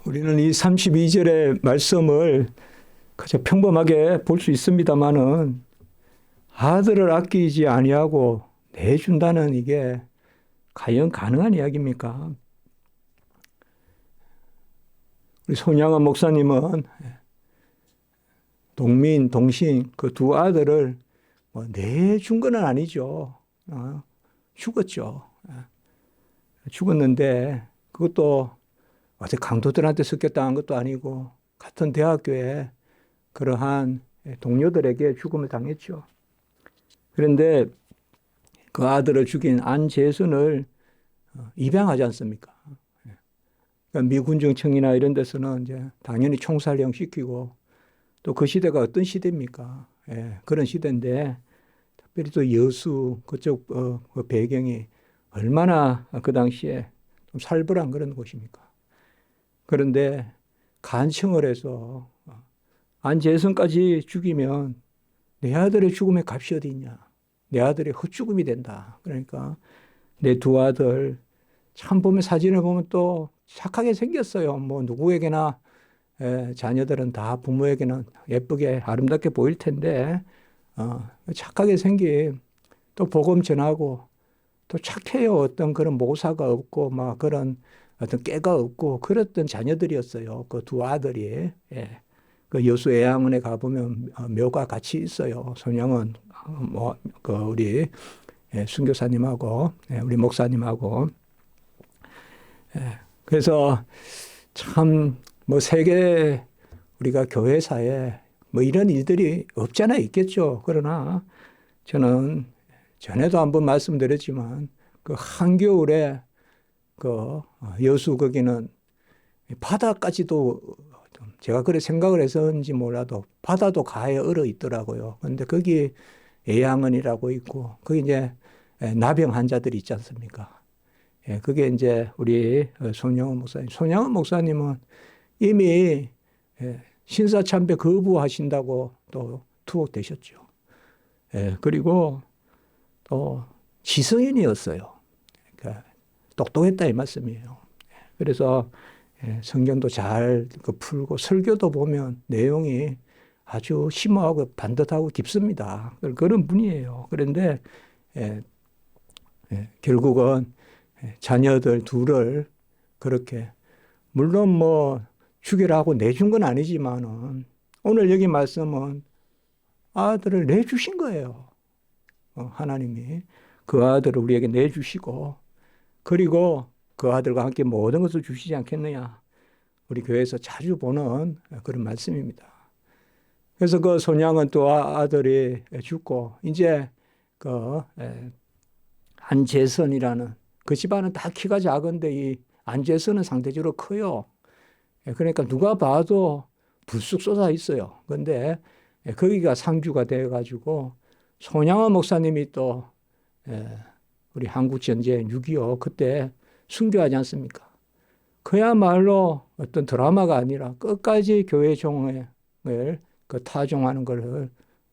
우리는 이 32절의 말씀을 그저 평범하게 볼 수 있습니다마는 아들을 아끼지 아니하고 내준다는 이게 과연 가능한 이야기입니까? 우리 손양원 목사님은 동민, 동신 그 두 아들을 뭐 내준 건 아니죠. 죽었죠. 죽었는데 그것도 어디 강도들한테 습격당한 것도 아니고 같은 대학교에 그러한 동료들에게 죽음을 당했죠. 그런데 그 아들을 죽인 안재순을 입양하지 않습니까? 그러니까 미군정청이나 이런 데서는 이제 당연히 총살형 시키고 또 그 시대가 어떤 시대입니까? 그런 시대인데 특별히 또 여수 그쪽 그 배경이 얼마나 그 당시에 좀 살벌한 그런 곳입니까? 그런데 간청을 해서 안재선까지 죽이면 내 아들의 죽음의 값이 어디 있냐? 내 아들의 헛죽음이 된다. 그러니까 내 두 아들 참 보면 사진을 보면 또 착하게 생겼어요. 뭐 누구에게나 자녀들은 다 부모에게는 예쁘게 아름답게 보일 텐데 착하게 생긴 또 복음 전하고 또 착해요. 어떤 그런 모사가 없고 막 그런 어떤 깨가 없고 그랬던 자녀들이었어요. 그 두 아들이. 그 여수 애양원에 가보면 묘가 같이 있어요. 손양원 그 우리 순교사님하고 우리 목사님하고. 그래서 참 뭐 세계 우리가 교회사에 뭐 이런 일들이 없잖아 있겠죠. 그러나 저는 전에도 한번 말씀드렸지만 그 한겨울에 그 여수 거기는 바다까지도 제가 그래 생각을 해서인지 몰라도 바다도 가에 얼어 있더라고요. 그런데 거기 애양원이라고 있고 거기 이제 나병 환자들이 있지 않습니까? 그게 이제 우리 손양원 목사님. 손양원 목사님은 이미 신사참배 거부하신다고 또 투옥되셨죠. 그리고 또 지성인이었어요. 그러니까 똑똑했다 이 말씀이에요. 그래서 성경도 잘 풀고 설교도 보면 내용이 아주 심오하고 반듯하고 깊습니다. 그런 분이에요. 그런데 결국은 자녀들 둘을 그렇게 물론 뭐 죽이라고 내준 건 아니지만은 오늘 여기 말씀은 아들을 내주신 거예요. 하나님이 그 아들을 우리에게 내주시고 그리고 그 아들과 함께 모든 것을 주시지 않겠느냐. 우리 교회에서 자주 보는 그런 말씀입니다. 그래서 그 손양은 또 아들이 죽고 이제 그 안재선이라는 그 집안은 다 키가 작은데 이 안재선은 상대적으로 커요. 그러니까 누가 봐도 불쑥 쏟아 있어요. 그런데 거기가 상주가 돼가지고 손양원 목사님이 또 우리 한국전쟁 6.25 그때 순교하지 않습니까? 그야말로 어떤 드라마가 아니라 끝까지 교회 종을 그 타종하는 걸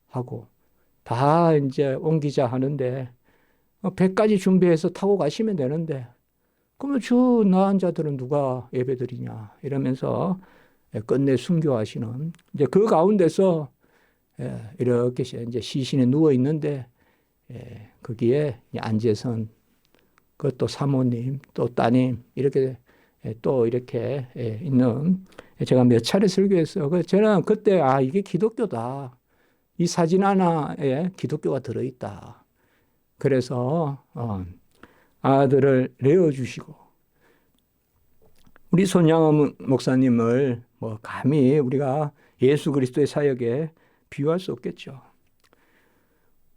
하고 다 이제 옮기자 하는데 100가지 준비해서 타고 가시면 되는데 그러면 저 나은 자들은 누가 예배드리냐 이러면서 끝내 순교하시는 이제 그 가운데서 이렇게 이제 시신에 누워 있는데 거기에 안재선 그것도 사모님 또 따님 이렇게 또 이렇게 있는 제가 몇 차례 설교했어요. 그래서 저는 그때 이게 기독교다. 이 사진 하나에 기독교가 들어있다. 그래서 아들을 내어주시고 우리 손양원 목사님을 뭐 감히 우리가 예수 그리스도의 사역에 비유할 수 없겠죠.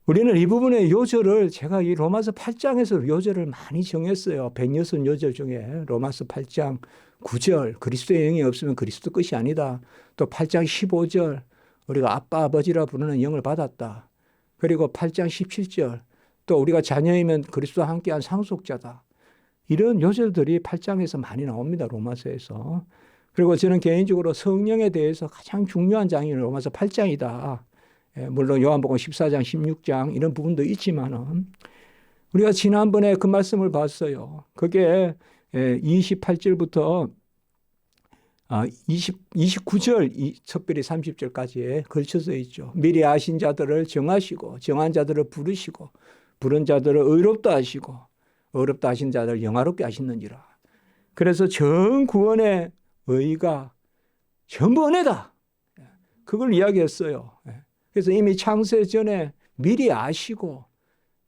우리는 이 부분의 요절을 제가 이 로마서 8장에서 요절을 많이 정했어요. 106요절 중에 로마서 8장 9절 그리스도의 영이 없으면 그리스도 것이 아니다. 또 8장 15절 우리가 아빠 아버지라 부르는 영을 받았다. 그리고 8장 17절 또 우리가 자녀이면 그리스도와 함께한 상속자다. 이런 요절들이 8장에서 많이 나옵니다. 로마서에서. 그리고 저는 개인적으로 성령에 대해서 가장 중요한 장이 로마서 8장이다. 물론 요한복음 14장, 16장 이런 부분도 있지만은 우리가 지난번에 그 말씀을 봤어요. 그게 28절부터 29절, 특별히 30절까지에 걸쳐서 있죠. 미리 아신 자들을 정하시고 정한 자들을 부르시고 부른 자들을 의롭다 하시고 의롭다 하신 자들을 영화롭게 하시는지라. 그래서 전 구원의 의의가 전부 은혜다. 그걸 이야기했어요. 그래서 이미 창세 전에 미리 아시고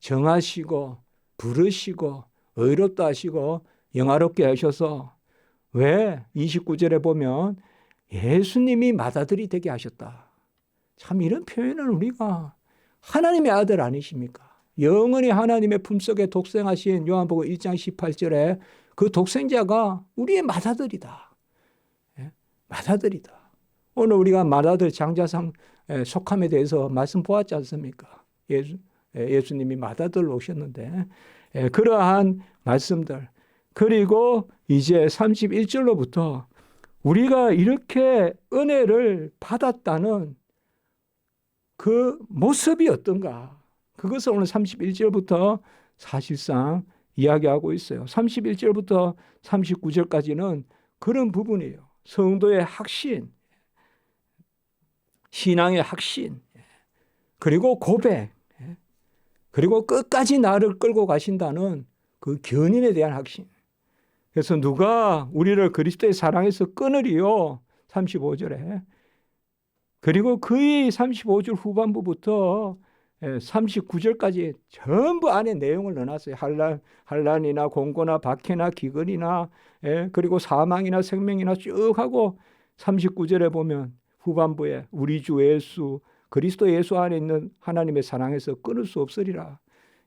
정하시고 부르시고 의롭다 하시고 영화롭게 하셔서 왜 29절에 보면 예수님이 맏아들이 되게 하셨다. 참 이런 표현을 우리가 하나님의 아들 아니십니까? 영원히 하나님의 품속에 독생하신 요한복음 1장 18절에 그 독생자가 우리의 맏아들이다. 맏아들이다. 오늘 우리가 맏아들 장자상 속함에 대해서 말씀 보았지 않습니까? 예수님이 맏아들로 오셨는데 그러한 말씀들 그리고 이제 31절로부터 우리가 이렇게 은혜를 받았다는 그 모습이 어떤가 그것을 오늘 31절부터 사실상 이야기하고 있어요. 31절부터 39절까지는 그런 부분이에요. 성도의 확신, 신앙의 확신, 그리고 고백, 그리고 끝까지 나를 끌고 가신다는 그 견인에 대한 확신. 그래서 누가 우리를 그리스도의 사랑에서 끊으리요? 35절에. 그리고 거의 35절 후반부부터 39절까지 전부 안에 내용을 넣어놨어요. 환난이나 공고나 박해나 기근이나 그리고 사망이나 생명이나 쭉 하고 39절에 보면 후반부에 우리 주 예수 그리스도 예수 안에 있는 하나님의 사랑에서 끊을 수 없으리라.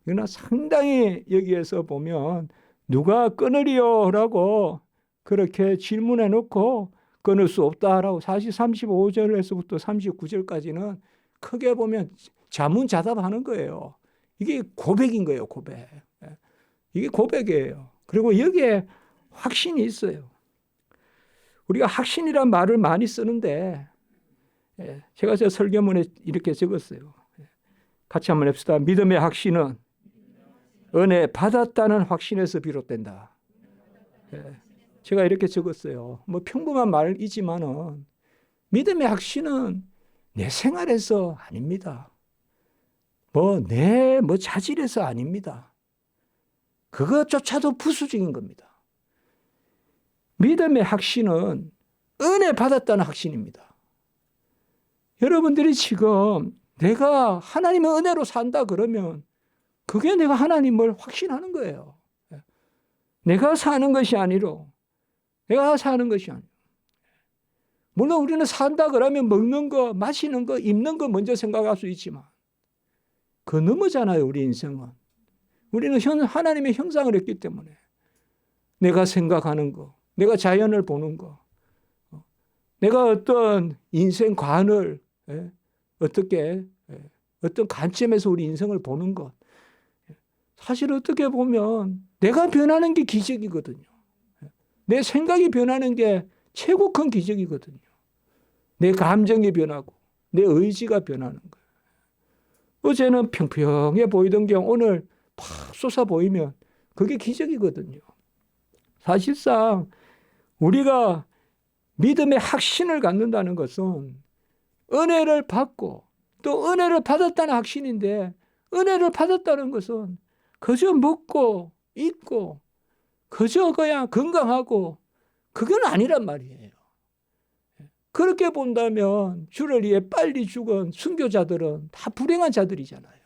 그러나 상당히 여기에서 보면 누가 끊으리요? 라고 그렇게 질문해 놓고 끊을 수 없다라고 사실 35절에서부터 39절까지는 크게 보면 자문자답하는 거예요. 이게 고백인 거예요. 고백. 이게 고백이에요. 그리고 여기에 확신이 있어요. 우리가 확신이란 말을 많이 쓰는데 제가 저 설교문에 이렇게 적었어요. 같이 한번 해봅시다. 믿음의 확신은 은혜 받았다는 확신에서 비롯된다. 제가 이렇게 적었어요. 뭐 평범한 말이지만은 믿음의 확신은 내 생활에서 아닙니다. 내 자질에서 아닙니다. 그것조차도 부수적인 겁니다. 믿음의 확신은 은혜 받았다는 확신입니다. 여러분들이 지금 내가 하나님의 은혜로 산다 그러면 그게 내가 하나님을 확신하는 거예요. 내가 사는 것이 아니로 내가 사는 것이 아니로 물론 우리는 산다 그러면 먹는 거, 마시는 거, 입는 거 먼저 생각할 수 있지만 그 넘어잖아요. 우리 인생은. 우리는 하나님의 형상을 했기 때문에 내가 생각하는 거, 내가 자연을 보는 거, 내가 어떤 인생관을 어떻게 어떤 관점에서 우리 인생을 보는 것 사실 어떻게 보면 내가 변하는 게 기적이거든요. 내 생각이 변하는 게 최고 큰 기적이거든요. 내 감정이 변하고 내 의지가 변하는 거예요. 어제는 평평해 보이던 게 오늘 팍 솟아 보이면 그게 기적이거든요. 사실상 우리가 믿음의 확신을 갖는다는 것은 은혜를 받고 또 은혜를 받았다는 확신인데 은혜를 받았다는 것은 그저 먹고 입고 그저 그냥 건강하고 그건 아니란 말이에요. 그렇게 본다면 주를 위해 빨리 죽은 순교자들은 다 불행한 자들이잖아요.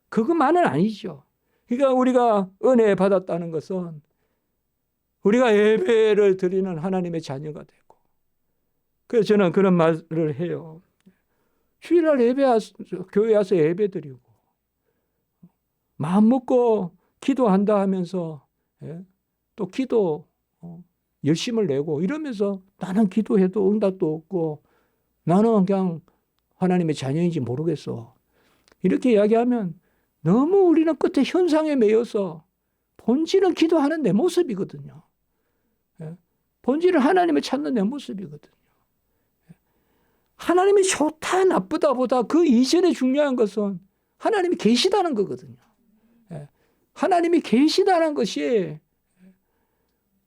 그것만은 아니죠. 그러니까 우리가 은혜 받았다는 것은 우리가 예배를 드리는 하나님의 자녀가 되고 그래서 저는 그런 말을 해요. 주일날 교회 와서 예배 드리고 마음 먹고 기도한다 하면서 또 기도 열심을 내고 이러면서 나는 기도해도 응답도 없고 나는 그냥 하나님의 자녀인지 모르겠어. 이렇게 이야기하면 너무 우리는 끝에 현상에 매여서 본질은 기도하는 내 모습이거든요. 본질은 하나님을 찾는 내 모습이거든요. 하나님이 좋다 나쁘다 보다 그 이전에 중요한 것은 하나님이 계시다는 거거든요. 하나님이 계시다는 것이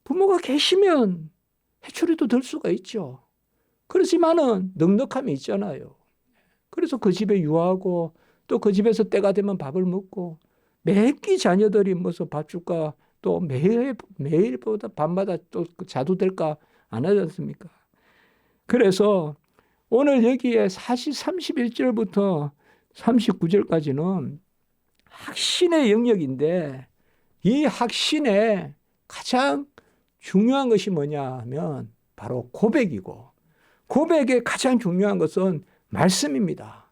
부모가 계시면 해초리도 들 수가 있죠. 그렇지만은 넉넉함이 있잖아요. 그래서 그 집에 유하고 또 그 집에서 때가 되면 밥을 먹고 매끼 자녀들이 무슨 밥 줄까 또 매일보다 밤마다 또 자도 될까 안 하지 않습니까? 그래서 오늘 여기에 사실 31절부터 39절까지는 확신의 영역인데 이 확신에 가장 중요한 것이 뭐냐 하면 바로 고백이고 고백의 가장 중요한 것은 말씀입니다.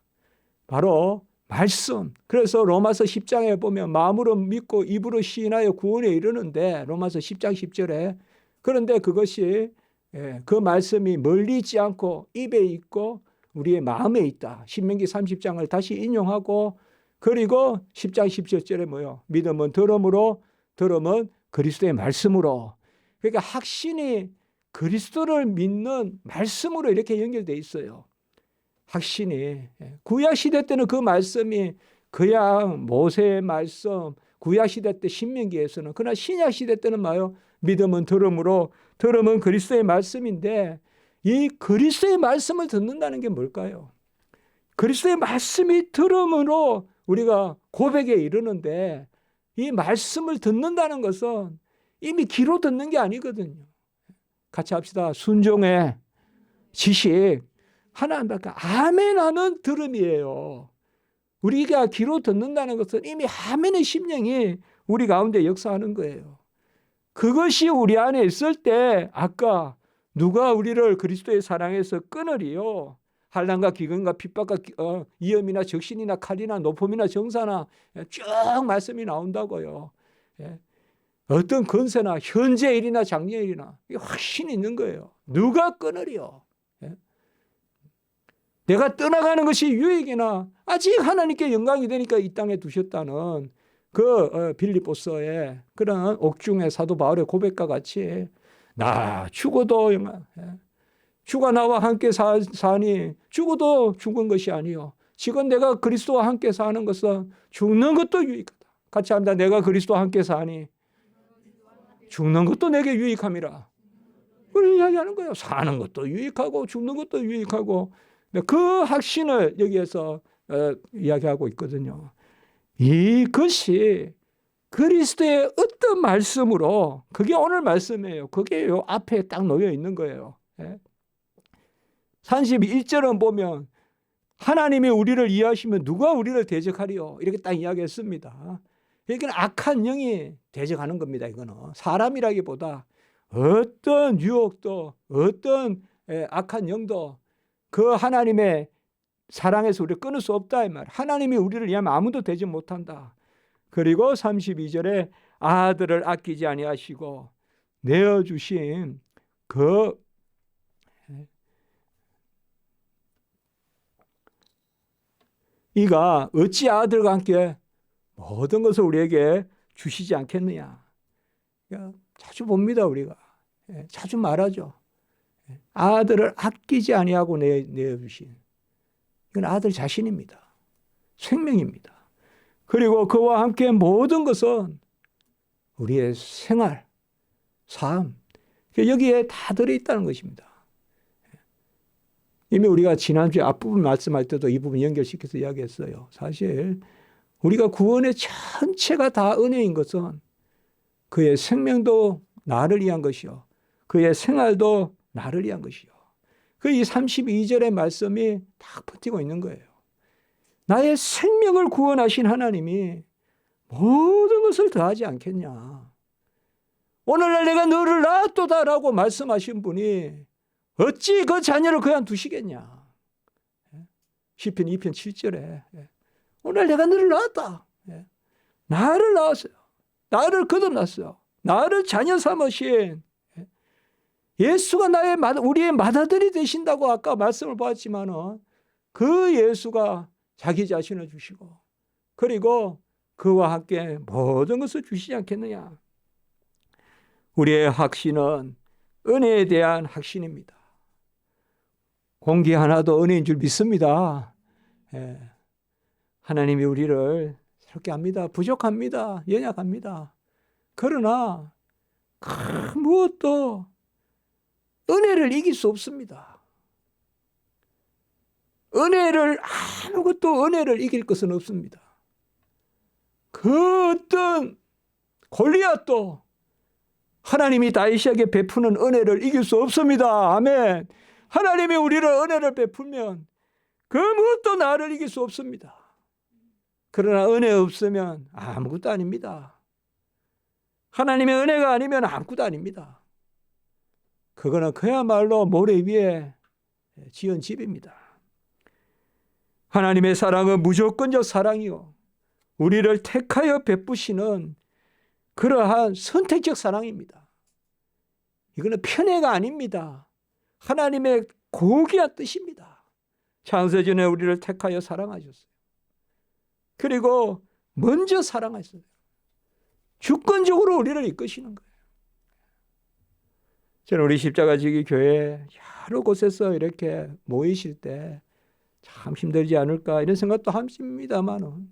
바로 말씀. 그래서 로마서 10장에 보면 마음으로 믿고 입으로 시인하여 구원에 이르는데 로마서 10장 10절에 그런데 그것이 그 말씀이 멀리 있지 않고 입에 있고 우리의 마음에 있다. 신명기 30장을 다시 인용하고 그리고 10장 17절에 뭐요? 믿음은 들음으로 들음은 그리스도의 말씀으로. 그러니까 확신이 그리스도를 믿는 말씀으로 이렇게 연결되어 있어요. 확신이. 구약시대 때는 그 말씀이 그냥 모세의 말씀, 구약시대 때 신명기에서는 그러나 신약시대 때는 뭐요? 믿음은 들음으로 들음은 그리스도의 말씀인데 이 그리스도의 말씀을 듣는다는 게 뭘까요? 그리스도의 말씀이 들음으로 우리가 고백에 이르는데 이 말씀을 듣는다는 것은 이미 귀로 듣는 게 아니거든요. 같이 합시다. 순종의 지식. 하나님밖에 아멘 하는 들음이에요. 우리가 귀로 듣는다는 것은 이미 아멘의 심령이 우리 가운데 역사하는 거예요. 그것이 우리 안에 있을 때 아까 누가 우리를 그리스도의 사랑에서 끊으리요? 환난과 기근과 핍박과 위험이나 적신이나 칼이나 노품이나 정사나 쭉 말씀이 나온다고요. 어떤 권세나 현재 일이나 장래 일이나 확신이 있는 거예요. 누가 끊으리요? 내가 떠나가는 것이 유익이나 아직 하나님께 영광이 되니까 이 땅에 두셨다는 그 빌립보서의 그런 옥중의 사도 바울의 고백과 같이 나 죽어도 주가 나와 함께 사니 죽어도 죽은 것이 아니요 지금 내가 그리스도와 함께 사는 것은 죽는 것도 유익하다. 같이 합니다. 내가 그리스도와 함께 사니 죽는 것도 내게 유익함이라. 그걸 이야기하는 거예요. 사는 것도 유익하고 죽는 것도 유익하고 그 확신을 여기에서 이야기하고 있거든요. 이것이 그리스도의 어떤 말씀으로 그게 오늘 말씀이에요. 그게 요 앞에 딱 놓여 있는 거예요. 31절은 보면 하나님이 우리를 이해하시면 누가 우리를 대적하리요? 이렇게 딱 이야기했습니다. 이건 악한 영이 대적하는 겁니다. 이거는 사람이라기보다 어떤 유혹도 어떤 악한 영도 그 하나님의 사랑에서 우리를 끊을 수 없다 이 말. 하나님이 우리를 위하면 아무도 되지 못한다. 그리고 32절에 아들을 아끼지 아니하시고 내어주신 그 이가 어찌 아들과 함께 모든 것을 우리에게 주시지 않겠느냐. 자주 봅니다. 우리가. 자주 말하죠. 아들을 아끼지 아니하고 내어주신 이건 아들 자신입니다. 생명입니다. 그리고 그와 함께 모든 것은 우리의 생활, 삶 여기에 다 들어있다는 것입니다. 이미 우리가 지난주에 앞부분 말씀할 때도 이 부분 연결시켜서 이야기했어요. 사실 우리가 구원의 전체가 다 은혜인 것은 그의 생명도 나를 위한 것이요. 그의 생활도 나를 위한 것이요. 그 이 32절의 말씀이 딱 버티고 있는 거예요. 나의 생명을 구원하신 하나님이 모든 것을 더하지 않겠냐. 오늘날 내가 너를 낳았도다라고 말씀하신 분이 어찌 그 자녀를 그냥 두시겠냐. 시편 2편 7절에 오늘 내가 너를 낳았다. 나를 낳았어요. 나를 거듭났어요. 나를 자녀 삼으신 예수가 우리의 맏아들이 되신다고 아까 말씀을 보았지만은 그 예수가 자기 자신을 주시고 그리고 그와 함께 모든 것을 주시지 않겠느냐. 우리의 확신은 은혜에 대한 확신입니다. 공기 하나도 은혜인 줄 믿습니다. 하나님이 우리를 새롭게 합니다. 부족합니다. 연약합니다. 그러나 무엇도 은혜를 이길 수 없습니다. 아무것도 은혜를 이길 것은 없습니다. 그 어떤 골리앗도 하나님이 다윗에게 베푸는 은혜를 이길 수 없습니다. 아멘. 하나님이 우리를 은혜를 베풀면 그 무엇도 나를 이길 수 없습니다. 그러나 은혜 없으면 아무것도 아닙니다. 하나님의 은혜가 아니면 아무것도 아닙니다. 그거는 그야말로 모래 위에 지은 집입니다. 하나님의 사랑은 무조건적 사랑이요, 우리를 택하여 베푸시는 그러한 선택적 사랑입니다. 이거는 편애가 아닙니다. 하나님의 고귀한 뜻입니다. 창세전에 우리를 택하여 사랑하셨어요. 그리고 먼저 사랑하셨어요. 주권적으로 우리를 이끄시는 거예요. 저는 우리 십자가지기 교회 여러 곳에서 이렇게 모이실 때 참 힘들지 않을까 이런 생각도 합니다만은,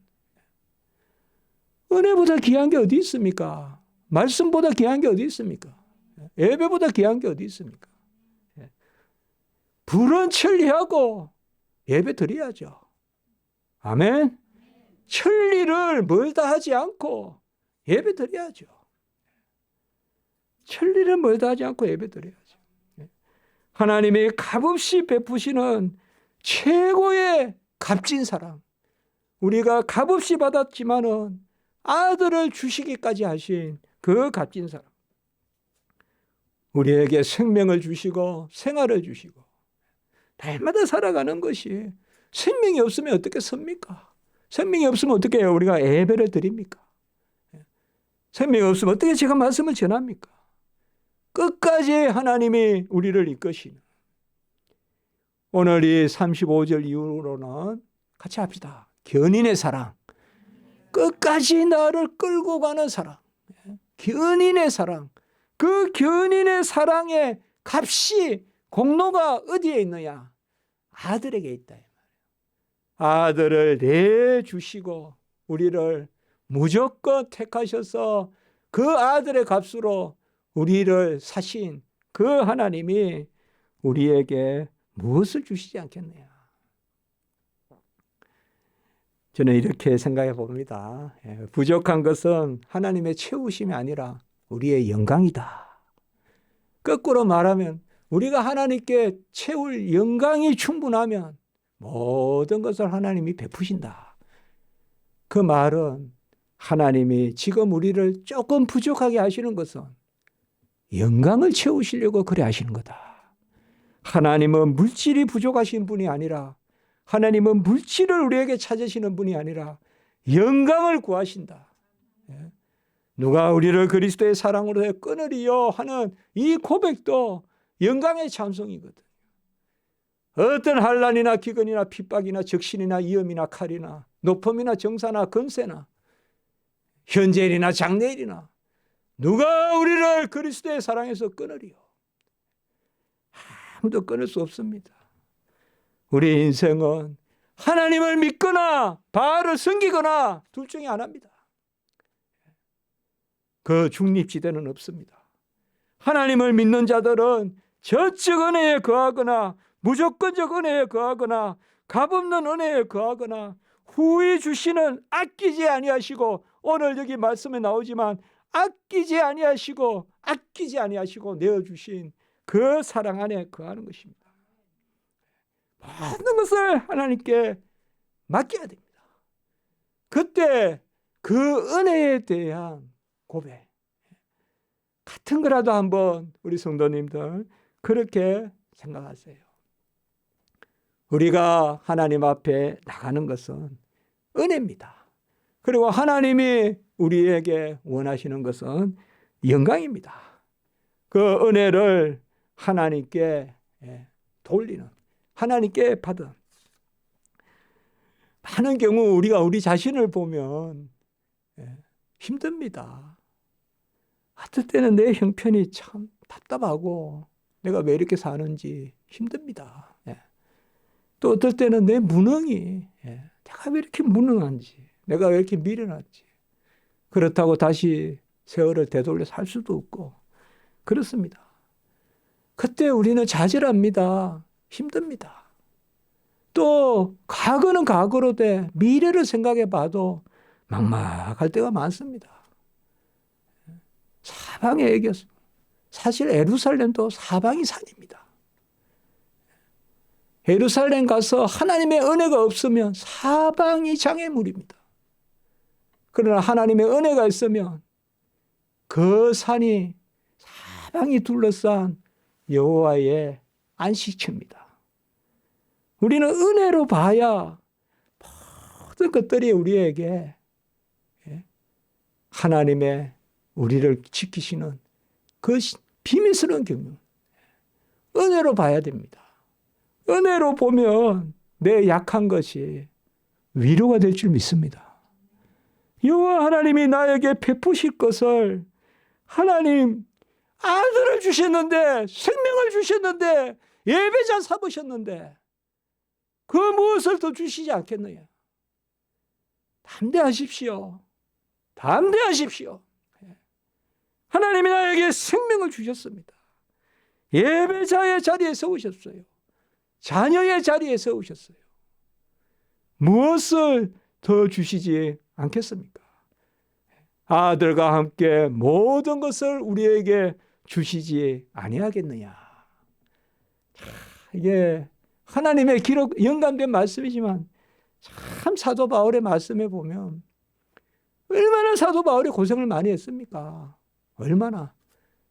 은혜보다 귀한 게 어디 있습니까? 말씀보다 귀한 게 어디 있습니까? 예배보다 귀한 게 어디 있습니까? 불은 천리하고 예배 드려야죠. 아멘. 천리를 멀다 하지 않고 예배 드려야죠. 천리를 멀다 하지 않고 예배 드려야죠. 하나님이 값없이 베푸시는 최고의 값진 사랑, 우리가 값없이 받았지만은 아들을 주시기까지 하신 그 값진 사랑, 우리에게 생명을 주시고 생활을 주시고 날마다 살아가는 것이, 생명이 없으면 어떻게 섭니까? 생명이 없으면 어떻게 해요? 우리가 예배를 드립니까? 생명이 없으면 어떻게 제가 말씀을 전합니까? 끝까지 하나님이 우리를 이끄시는, 오늘 이 35절 이후로는 같이 합시다. 견인의 사랑, 끝까지 나를 끌고 가는 사랑, 견인의 사랑. 그 견인의 사랑의 값이, 공로가 어디에 있느냐? 아들에게 있다. 아들을 내주시고 우리를 무조건 택하셔서 그 아들의 값으로 우리를 사신 그 하나님이 우리에게 무엇을 주시지 않겠느냐? 저는 이렇게 생각해 봅니다. 부족한 것은 하나님의 채우심이 아니라 우리의 영광이다. 거꾸로 말하면 우리가 하나님께 채울 영광이 충분하면 모든 것을 하나님이 베푸신다. 그 말은 하나님이 지금 우리를 조금 부족하게 하시는 것은 영광을 채우시려고 그래 하시는 거다. 하나님은 물질이 부족하신 분이 아니라, 하나님은 물질을 우리에게 찾으시는 분이 아니라 영광을 구하신다. 누가 우리를 그리스도의 사랑으로 끊으리요 하는 이 고백도 영광의 찬송이거든요. 어떤 환난이나 기근이나 핍박이나 적신이나 위험이나 칼이나 높음이나 정사나 건세나 현재일이나 장래일이나 누가 우리를 그리스도의 사랑에서 끊으리요? 아무도 끊을 수 없습니다. 우리 인생은 하나님을 믿거나 바알을 섬기거나 둘 중에 하나입니다. 그 중립지대는 없습니다. 하나님을 믿는 자들은 저적 은혜에 거하거나 무조건적 은혜에 거하거나 값없는 은혜에 거하거나 후히 주시는 아끼지 아니하시고, 오늘 여기 말씀에 나오지만 아끼지 아니하시고 내어주신 그 사랑 안에 거하는 것입니다. 모든 것을 하나님께 맡겨야 됩니다. 그때 그 은혜에 대한 고백 같은 거라도 한번 우리 성도님들 그렇게 생각하세요. 우리가 하나님 앞에 나가는 것은 은혜입니다. 그리고 하나님이 우리에게 원하시는 것은 영광입니다. 그 은혜를 하나님께 돌리는, 하나님께 받은, 많은 경우 우리가 우리 자신을 보면 힘듭니다. 어떨 때는 내 형편이 참 답답하고 내가 왜 이렇게 사는지 힘듭니다. 또 어떨 때는 내 무능이, 내가 왜 이렇게 무능한지, 내가 왜 이렇게 미련한지, 그렇다고 다시 세월을 되돌려 살 수도 없고 그렇습니다. 그때 우리는 좌절합니다. 힘듭니다. 또 과거는 과거로 돼 미래를 생각해 봐도 막막할 때가 많습니다. 사방에 애겼어. 사실 예루살렘도 사방이 산입니다. 예루살렘 가서 하나님의 은혜가 없으면 사방이 장애물입니다. 그러나 하나님의 은혜가 있으면 그 산이 사방이 둘러싼 여호와의 안식처입니다. 우리는 은혜로 봐야 모든 것들이 우리에게 하나님의 우리를 지키시는 그 비밀스러운 경륜, 은혜로 봐야 됩니다. 은혜로 보면 내 약한 것이 위로가 될 줄 믿습니다. 여호와 하나님이 나에게 베푸실 것을 하나님 아들을 주셨는데, 생명을 주셨는데, 예배자 삼으셨는데 그 무엇을 더 주시지 않겠느냐. 담대하십시오. 담대하십시오. 하나님이 나에게 생명을 주셨습니다. 예배자의 자리에 세우셨어요. 자녀의 자리에 세우셨어요. 무엇을 더 주시지 않겠습니까? 아들과 함께 모든 것을 우리에게 주시지 아니하겠느냐. 이게 하나님의 기록 영감된 말씀이지만 참 사도 바울의 말씀에 보면 얼마나 사도 바울이 고생을 많이 했습니까? 얼마나.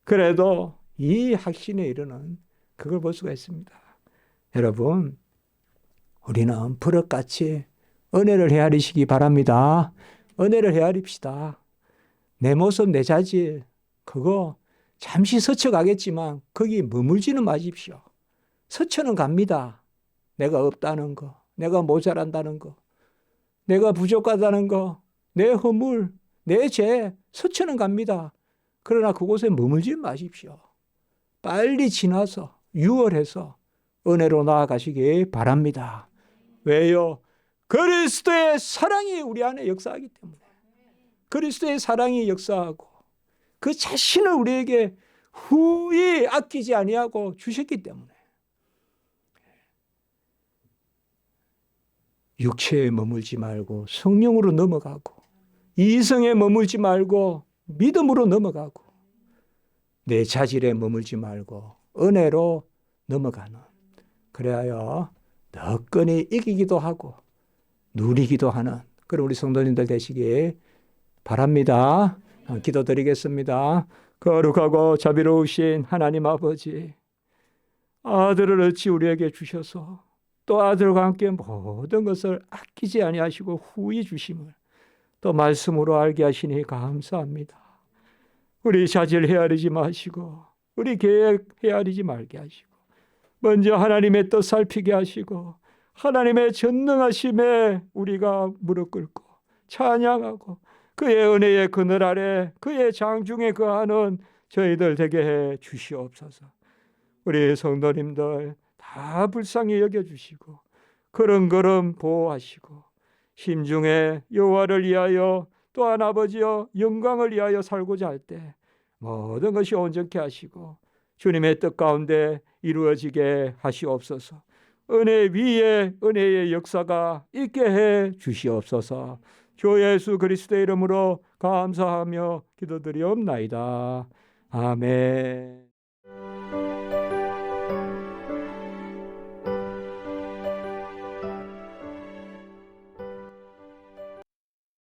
그래도 이 확신에 이르는 그걸 볼 수가 있습니다. 여러분, 우리는 버릇같이 은혜를 헤아리시기 바랍니다. 은혜를 헤아립시다. 내 모습, 내 자질, 그거 잠시 스쳐가겠지만 거기 머물지는 마십시오. 스쳐는 갑니다. 내가 없다는 거, 내가 모자란다는 거, 내가 부족하다는 거, 내 허물, 내 죄, 스쳐는 갑니다. 그러나 그곳에 머물지 마십시오. 빨리 지나서 유월해서 은혜로 나아가시기 바랍니다. 왜요? 그리스도의 사랑이 우리 안에 역사하기 때문에. 그리스도의 사랑이 역사하고 그 자신을 우리에게 후히 아끼지 아니하고 주셨기 때문에 육체에 머물지 말고 성령으로 넘어가고 이성에 머물지 말고 믿음으로 넘어가고 내 자질에 머물지 말고 은혜로 넘어가는, 그래야 너끈히 이기기도 하고 누리기도 하는 그런 우리 성도님들 되시기 바랍니다. 기도드리겠습니다. 거룩하고 자비로우신 하나님 아버지, 아들을 어찌 우리에게 주셔서 또 아들과 함께 모든 것을 아끼지 아니하시고 후히 주심을 또 말씀으로 알게 하시니 감사합니다. 우리 자질 헤아리지 마시고 우리 계획 헤아리지 말게 하시고 먼저 하나님의 뜻 살피게 하시고 하나님의 전능하심에 우리가 무릎 꿇고 찬양하고 그의 은혜의 그늘 아래 그의 장중에 거하는 저희들 되게 해 주시옵소서. 우리 성도님들 다 불쌍히 여겨주시고 걸음걸음 보호하시고 심중에 여호와를 위하여 또한 아버지여 영광을 위하여 살고자 할 때 모든 것이 온전케 하시고 주님의 뜻 가운데 이루어지게 하시옵소서. 은혜 위에 은혜의 역사가 있게 해 주시옵소서. 주 예수 그리스도의 이름으로 감사하며 기도드리옵나이다. 아멘.